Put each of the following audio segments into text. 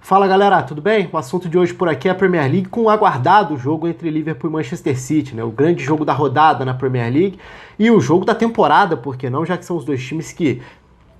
Fala galera, tudo bem? O assunto de hoje por aqui é a Premier League com o aguardado jogo entre Liverpool e Manchester City, né? O grande jogo da rodada na Premier League e o jogo da temporada, por que não? Já que são os dois times que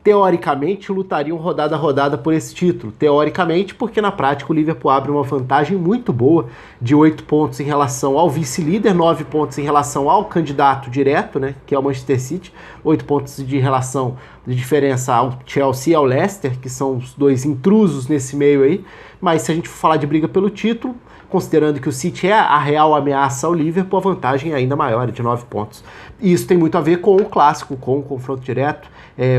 teoricamente lutariam rodada a rodada por esse título. Teoricamente, porque na prática o Liverpool abre uma vantagem muito boa de 8 pontos em relação ao vice-líder, 9 pontos em relação ao candidato direto, né, que é o Manchester City, 8 pontos de relação de diferença ao Chelsea e ao Leicester, que são os dois intrusos nesse meio aí. Mas se a gente for falar de briga pelo título, considerando que o City é a real ameaça ao Liverpool, a vantagem é ainda maior, é de 9 pontos. E isso tem muito a ver com o clássico, com o confronto direto,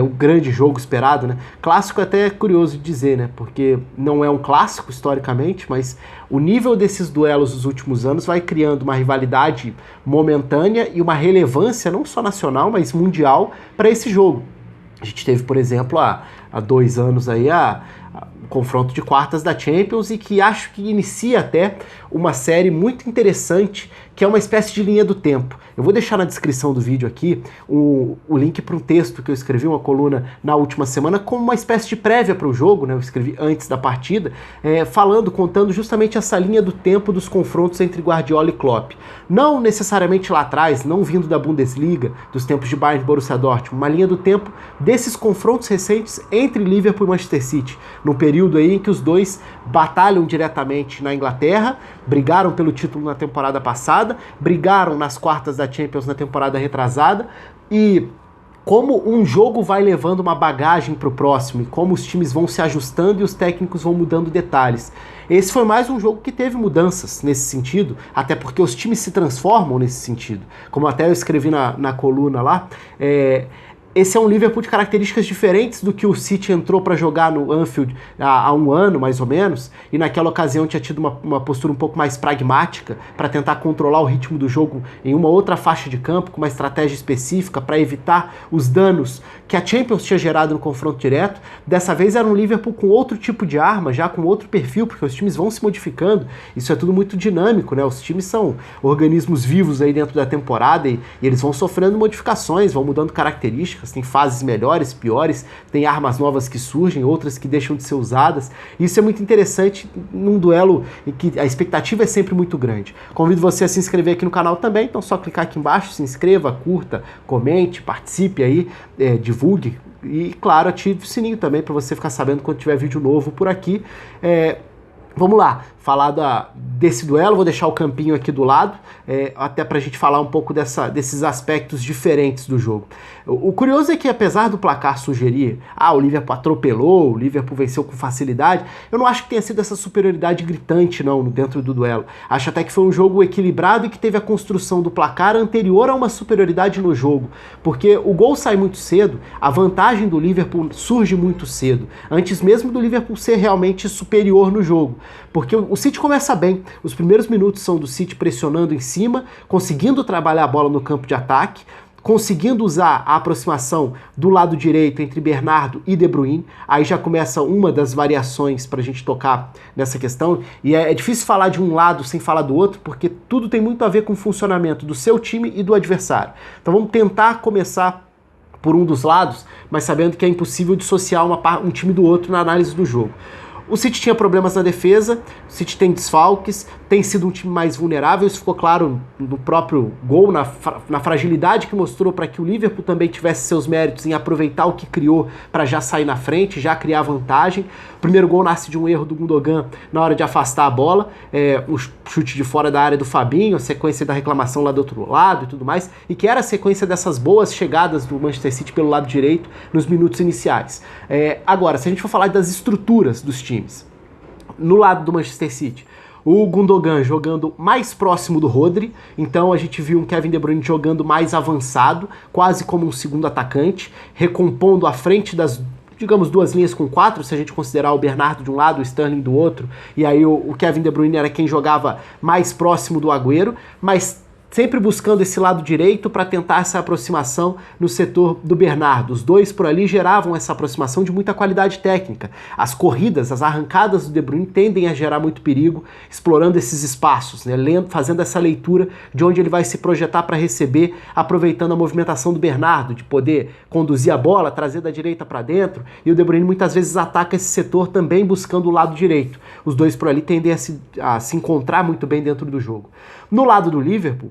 o grande jogo esperado, né? Clássico é até curioso de dizer, né? Porque não é um clássico historicamente, mas o nível desses duelos dos últimos anos vai criando uma rivalidade momentânea e uma relevância não só nacional, mas mundial para esse jogo. A gente teve, por exemplo, há 2 anos aí o confronto de quartas da Champions e que acho que inicia até uma série muito interessante, que é uma espécie de linha do tempo. Eu vou deixar na descrição do vídeo aqui o link para um texto que eu escrevi, uma coluna na última semana, como uma espécie de prévia para o jogo, né? Eu escrevi antes da partida, contando justamente essa linha do tempo dos confrontos entre Guardiola e Klopp. Não necessariamente lá atrás, não vindo da Bundesliga, dos tempos de Bayern e Borussia Dortmund, uma linha do tempo desses confrontos recentes entre Liverpool e Manchester City, num período aí em que os dois batalham diretamente na Inglaterra, brigaram pelo título na temporada passada, brigaram nas quartas da Champions na temporada retrasada, e como um jogo vai levando uma bagagem para o próximo, e como os times vão se ajustando e os técnicos vão mudando detalhes. Esse foi mais um jogo que teve mudanças nesse sentido, até porque os times se transformam nesse sentido. Como até eu escrevi na coluna lá, esse é um Liverpool de características diferentes do que o City entrou para jogar no Anfield há um ano, mais ou menos, e naquela ocasião tinha tido uma postura um pouco mais pragmática para tentar controlar o ritmo do jogo em uma outra faixa de campo, com uma estratégia específica para evitar os danos que a Champions tinha gerado no confronto direto. Dessa vez era um Liverpool com outro tipo de arma, já com outro perfil, porque os times vão se modificando, isso é tudo muito dinâmico, né? Os times são organismos vivos aí dentro da temporada e eles vão sofrendo modificações, vão mudando características, tem fases melhores, piores, tem armas novas que surgem, outras que deixam de ser usadas. Isso é muito interessante num duelo em que a expectativa é sempre muito grande. Convido você a se inscrever aqui no canal também, então só clicar aqui embaixo, se inscreva, curta, comente, participe aí, divulgue e, claro, ative o sininho também para você ficar sabendo quando tiver vídeo novo por aqui. Vamos lá, falar desse duelo, vou deixar o campinho aqui do lado, até pra gente falar um pouco desses aspectos diferentes do jogo. O curioso é que, apesar do placar sugerir, o Liverpool atropelou, o Liverpool venceu com facilidade, eu não acho que tenha sido essa superioridade gritante, não, dentro do duelo. Acho até que foi um jogo equilibrado e que teve a construção do placar anterior a uma superioridade no jogo, porque o gol sai muito cedo, a vantagem do Liverpool surge muito cedo, antes mesmo do Liverpool ser realmente superior no jogo. Porque o City começa bem, os primeiros minutos são do City pressionando em cima, conseguindo trabalhar a bola no campo de ataque, conseguindo usar a aproximação do lado direito entre Bernardo e De Bruyne. Aí já começa uma das variações para a gente tocar nessa questão, e é difícil falar de um lado sem falar do outro, porque tudo tem muito a ver com o funcionamento do seu time e do adversário. Então vamos tentar começar por um dos lados, mas sabendo que é impossível dissociar um time do outro na análise do jogo. O City tinha problemas na defesa, o City tem desfalques, tem sido um time mais vulnerável, isso ficou claro no próprio gol, na fragilidade que mostrou para que o Liverpool também tivesse seus méritos em aproveitar o que criou para já sair na frente, já criar vantagem. O primeiro gol nasce de um erro do Gundogan na hora de afastar a bola, o chute de fora da área do Fabinho, a sequência da reclamação lá do outro lado e tudo mais, e que era a sequência dessas boas chegadas do Manchester City pelo lado direito nos minutos iniciais. Agora, se a gente for falar das estruturas dos times, no lado do Manchester City, o Gundogan jogando mais próximo do Rodri, então a gente viu um Kevin De Bruyne jogando mais avançado, quase como um segundo atacante, recompondo à frente das, digamos, 2 linhas com 4, se a gente considerar o Bernardo de um lado, o Sterling do outro, e aí o Kevin De Bruyne era quem jogava mais próximo do Agüero, mas sempre buscando esse lado direito para tentar essa aproximação no setor do Bernardo. Os dois por ali geravam essa aproximação de muita qualidade técnica. As corridas, as arrancadas do De Bruyne tendem a gerar muito perigo, explorando esses espaços, né? Fazendo essa leitura de onde ele vai se projetar para receber, aproveitando a movimentação do Bernardo, de poder conduzir a bola, trazer da direita para dentro, e o De Bruyne muitas vezes ataca esse setor também buscando o lado direito. Os dois por ali tendem a se encontrar muito bem dentro do jogo. No lado do Liverpool,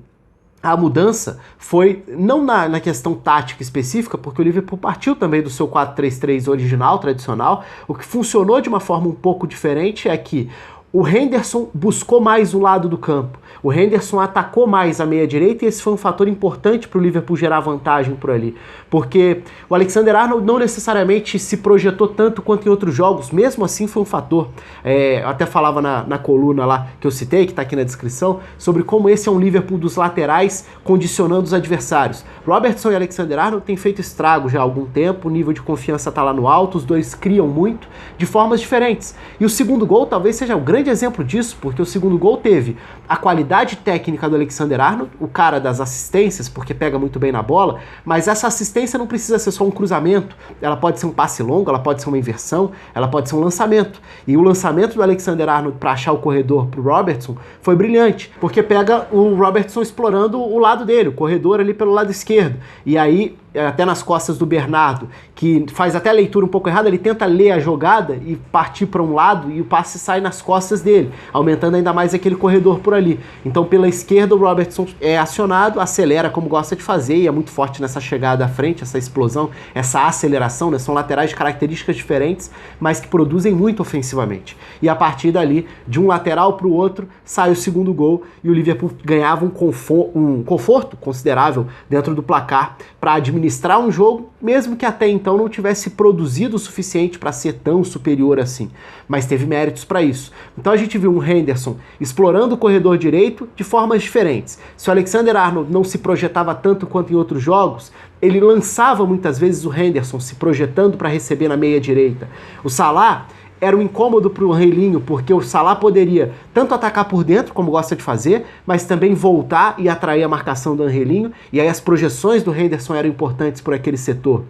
a mudança foi não na questão tática específica, porque o Liverpool partiu também do seu 4-3-3 original, tradicional. O que funcionou de uma forma um pouco diferente é que o Henderson buscou mais o lado do campo. O Henderson atacou mais a meia-direita e esse foi um fator importante para o Liverpool gerar vantagem por ali. Porque o Alexander-Arnold não necessariamente se projetou tanto quanto em outros jogos, mesmo assim foi um fator. Eu até falava na coluna lá que eu citei, que está aqui na descrição, sobre como esse é um Liverpool dos laterais condicionando os adversários. Robertson e Alexander-Arnold têm feito estrago já há algum tempo, o nível de confiança está lá no alto, os dois criam muito, de formas diferentes. E o segundo gol talvez seja um grande exemplo disso, porque o segundo gol teve a qualidade técnica do Alexander-Arnold, o cara das assistências, porque pega muito bem na bola, mas essa assistência não precisa ser só um cruzamento, ela pode ser um passe longo, ela pode ser uma inversão, ela pode ser um lançamento. E o lançamento do Alexander-Arnold para achar o corredor pro Robertson foi brilhante, porque pega o Robertson explorando o lado dele, o corredor ali pelo lado esquerdo, e aí até nas costas do Bernardo, que faz até a leitura um pouco errada, ele tenta ler a jogada e partir para um lado e o passe sai nas costas dele, aumentando ainda mais aquele corredor por ali. Então pela esquerda o Robertson é acionado, acelera como gosta de fazer e é muito forte nessa chegada à frente, essa explosão, essa aceleração, né? São laterais de características diferentes, mas que produzem muito ofensivamente. E a partir dali, de um lateral para o outro, sai o segundo gol e o Liverpool ganhava um conforto considerável dentro do placar para administrar um jogo, mesmo que até então não tivesse produzido o suficiente para ser tão superior assim, mas teve méritos para isso. Então a gente viu um Henderson explorando o corredor direito de formas diferentes. Se o Alexander-Arnold não se projetava tanto quanto em outros jogos, ele lançava muitas vezes o Henderson se projetando para receber na meia direita. O Salah era um incômodo para o Angelinho, porque o Salah poderia tanto atacar por dentro, como gosta de fazer, mas também voltar e atrair a marcação do Angelinho, e aí as projeções do Henderson eram importantes por aquele setor.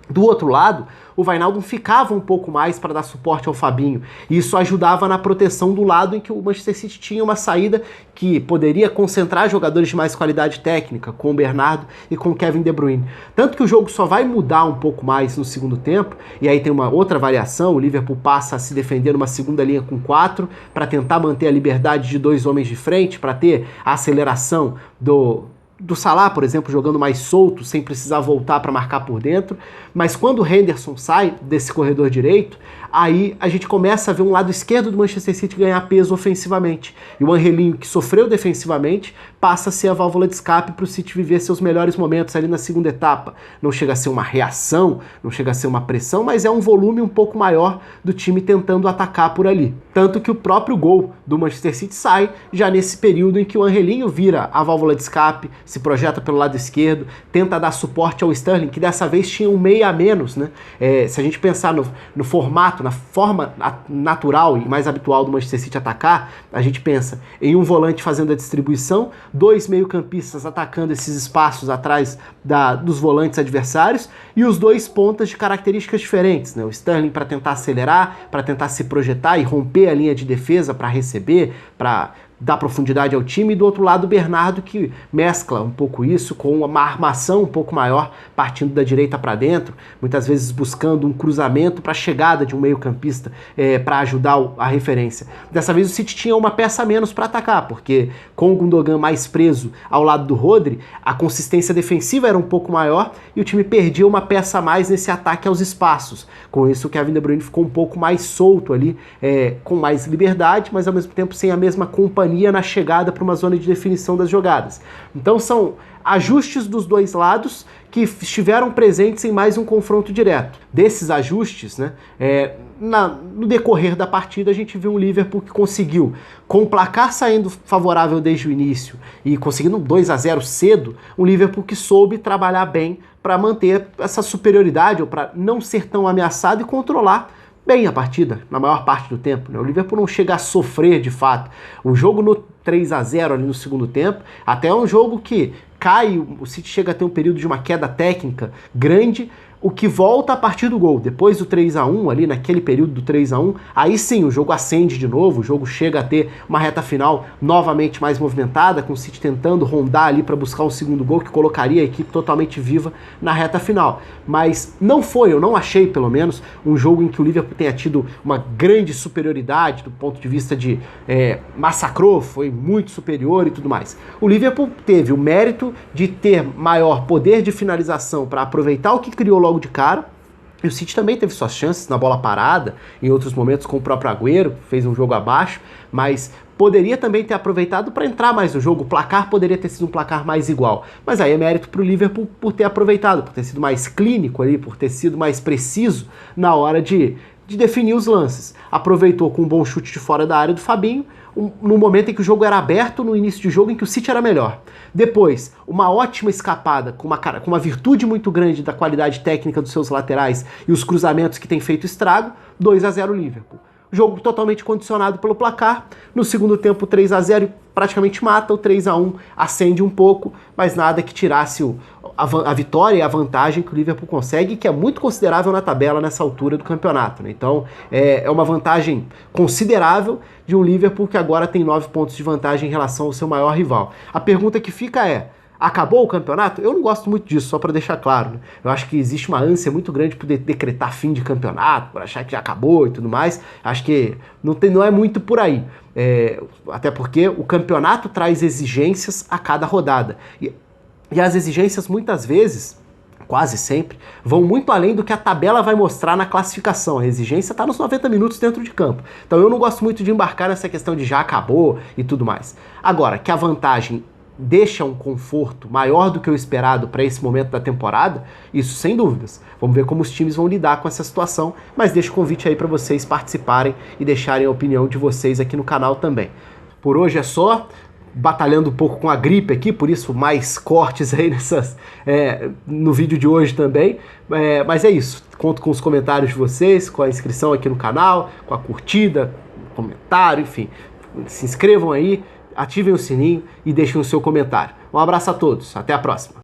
Do outro lado, o Wijnaldum ficava um pouco mais para dar suporte ao Fabinho, e isso ajudava na proteção do lado em que o Manchester City tinha uma saída que poderia concentrar jogadores de mais qualidade técnica, com o Bernardo e com o Kevin De Bruyne. Tanto que o jogo só vai mudar um pouco mais no segundo tempo, e aí tem uma outra variação, o Liverpool passa a se defender numa segunda linha com 4, para tentar manter a liberdade de 2 homens de frente, para ter a aceleração do Salah, por exemplo, jogando mais solto, sem precisar voltar para marcar por dentro. Mas quando o Henderson sai desse corredor direito, aí a gente começa a ver um lado esquerdo do Manchester City ganhar peso ofensivamente. E o Angelinho, que sofreu defensivamente, passa a ser a válvula de escape para o City viver seus melhores momentos ali na segunda etapa. Não chega a ser uma reação, não chega a ser uma pressão, mas é um volume um pouco maior do time tentando atacar por ali. Tanto que o próprio gol do Manchester City sai já nesse período em que o Angelinho vira a válvula de escape, se projeta pelo lado esquerdo, tenta dar suporte ao Sterling, que dessa vez tinha um meia a menos, né? Se a gente pensar no formato, na forma natural e mais habitual do Manchester City atacar, a gente pensa em um volante fazendo a distribuição, 2 meio-campistas atacando esses espaços atrás dos volantes adversários e os 2 pontas de características diferentes, né? O Sterling para tentar acelerar, para tentar se projetar e romper a linha de defesa para receber, para dar profundidade ao time, e do outro lado o Bernardo, que mescla um pouco isso com uma armação um pouco maior, partindo da direita para dentro, muitas vezes buscando um cruzamento para a chegada de um meio-campista para ajudar a referência. Dessa vez o City tinha uma peça a menos para atacar, porque com o Gundogan mais preso ao lado do Rodri, a consistência defensiva era um pouco maior e o time perdia uma peça a mais nesse ataque aos espaços. Com isso o Kevin De Bruyne ficou um pouco mais solto ali, com mais liberdade, mas ao mesmo tempo sem a mesma companhia na chegada para uma zona de definição das jogadas. Então são ajustes dos dois lados que estiveram presentes em mais um confronto direto. Desses ajustes, né, no decorrer da partida a gente viu um Liverpool que conseguiu, com o placar saindo favorável desde o início e conseguindo um 2-0 cedo, um Liverpool que soube trabalhar bem para manter essa superioridade ou para não ser tão ameaçado e controlar bem a partida, na maior parte do tempo, né? O Liverpool não chega a sofrer de fato. O jogo no 3-0 ali no segundo tempo, até é um jogo que cai, o City chega a ter um período de uma queda técnica grande, o que volta a partir do gol. Depois do 3-1, ali naquele período do 3-1, aí sim o jogo acende de novo, o jogo chega a ter uma reta final novamente mais movimentada, com o City tentando rondar ali para buscar um segundo gol que colocaria a equipe totalmente viva na reta final. Mas não foi, eu não achei pelo menos, um jogo em que o Liverpool tenha tido uma grande superioridade do ponto de vista de massacrou, foi muito superior e tudo mais. O Liverpool teve o mérito de ter maior poder de finalização para aproveitar o que criou logo de cara, e o City também teve suas chances na bola parada, em outros momentos com o próprio Agüero, fez um jogo abaixo, mas poderia também ter aproveitado para entrar mais no jogo, o placar poderia ter sido um placar mais igual, mas aí é mérito para o Liverpool por ter aproveitado, por ter sido mais clínico ali, por ter sido mais preciso na hora de definir os lances. Aproveitou com um bom chute de fora da área do Fabinho, no momento em que o jogo era aberto, no início de jogo em que o City era melhor. Depois, uma ótima escapada, com uma virtude muito grande da qualidade técnica dos seus laterais e os cruzamentos que tem feito estrago, 2-0 Liverpool. Jogo totalmente condicionado pelo placar. No segundo tempo, 3-0 praticamente mata, o 3-1 acende um pouco, mas nada que tirasse a vitória e a vantagem que o Liverpool consegue, que é muito considerável na tabela nessa altura do campeonato, né? Então é uma vantagem considerável de um Liverpool que agora tem 9 pontos de vantagem em relação ao seu maior rival. A pergunta que fica é: acabou o campeonato? Eu não gosto muito disso, só para deixar claro, né? Eu acho que existe uma ânsia muito grande por decretar fim de campeonato, por achar que já acabou e tudo mais. Acho que não é muito por aí. Até porque o campeonato traz exigências a cada rodada. E as exigências muitas vezes, quase sempre, vão muito além do que a tabela vai mostrar na classificação. A exigência está nos 90 minutos dentro de campo. Então eu não gosto muito de embarcar nessa questão de já acabou e tudo mais. Agora, que a vantagem deixa um conforto maior do que o esperado para esse momento da temporada, isso sem dúvidas. Vamos ver como os times vão lidar com essa situação, mas deixo o convite aí para vocês participarem e deixarem a opinião de vocês aqui no canal também. Por hoje é só, batalhando um pouco com a gripe aqui, por isso mais cortes aí no vídeo de hoje também, mas é isso. Conto com os comentários de vocês, com a inscrição aqui no canal, com a curtida, comentário, enfim. Se inscrevam aí, ativem o sininho e deixem o seu comentário. Um abraço a todos, até a próxima.